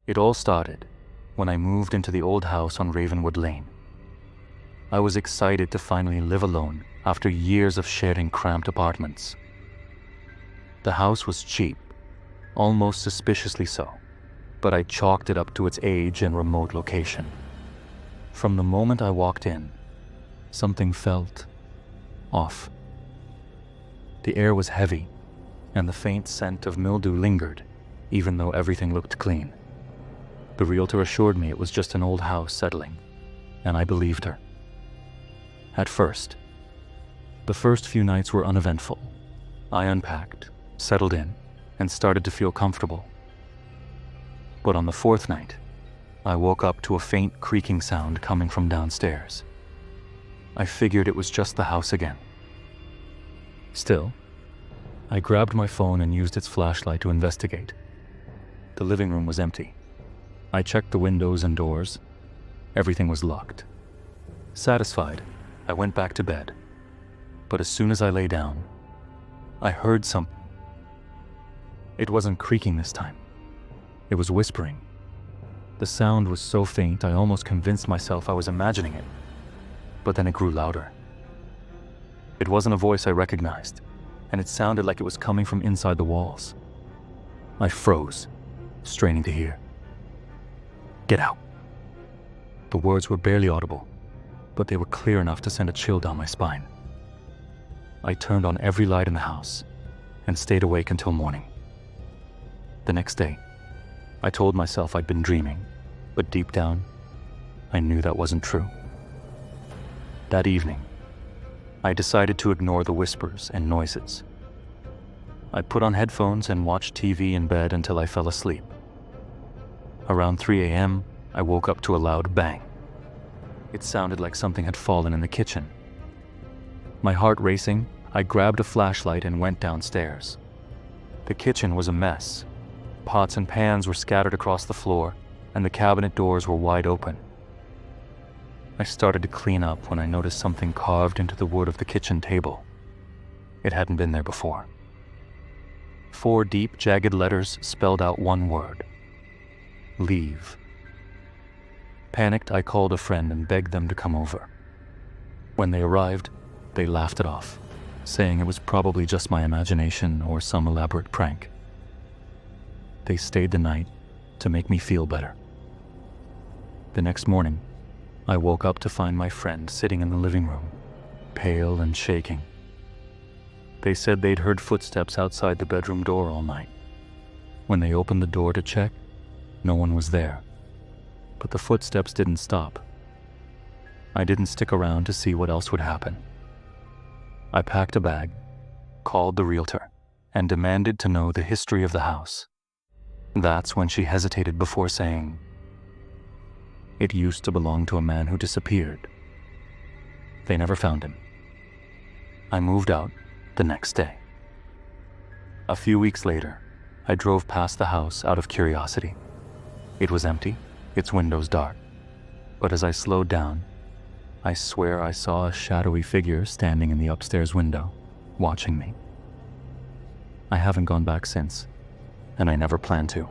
It all started when I moved into the old house on Ravenwood Lane. I was excited to finally live alone after years of sharing cramped apartments. The house was cheap, almost suspiciously so, but I chalked it up to its age and remote location. From the moment I walked in, something felt off. The air was heavy, and the faint scent of mildew lingered, even though everything looked clean. The realtor assured me it was just an old house settling, and I believed her. At first, the first few nights were uneventful. I unpacked, settled in, and started to feel comfortable. But on the fourth night, I woke up to a faint creaking sound coming from downstairs. I figured it was just the house again. Still, I grabbed my phone and used its flashlight to investigate. The living room was empty. I checked the windows and doors. Everything was locked. Satisfied, I went back to bed. But as soon as I lay down, I heard something. It wasn't creaking this time. It was whispering. The sound was so faint I almost convinced myself I was imagining it. But then it grew louder. It wasn't a voice I recognized, and it sounded like it was coming from inside the walls. I froze, straining to hear. "Get out." The words were barely audible, but they were clear enough to send a chill down my spine. I turned on every light in the house and stayed awake until morning. The next day, I told myself I'd been dreaming, but deep down, I knew that wasn't true. That evening, I decided to ignore the whispers and noises. I put on headphones and watched TV in bed until I fell asleep. Around 3 a.m., I woke up to a loud bang. It sounded like something had fallen in the kitchen. My heart racing, I grabbed a flashlight and went downstairs. The kitchen was a mess. Pots and pans were scattered across the floor, and the cabinet doors were wide open. I started to clean up when I noticed something carved into the wood of the kitchen table. It hadn't been there before. 4 deep, jagged letters spelled out one word: leave. Panicked, I called a friend and begged them to come over. When they arrived, they laughed it off, saying it was probably just my imagination or some elaborate prank. They stayed the night to make me feel better. The next morning, I woke up to find my friend sitting in the living room, pale and shaking. They said they'd heard footsteps outside the bedroom door all night. When they opened the door to check, no one was there. But the footsteps didn't stop. I didn't stick around to see what else would happen. I packed a bag, called the realtor, and demanded to know the history of the house. That's when she hesitated before saying, "It used to belong to a man who disappeared. They never found him." I moved out the next day. A few weeks later, I drove past the house out of curiosity. It was empty, its windows dark, but as I slowed down, I swear I saw a shadowy figure standing in the upstairs window, watching me. I haven't gone back since, and I never plan to.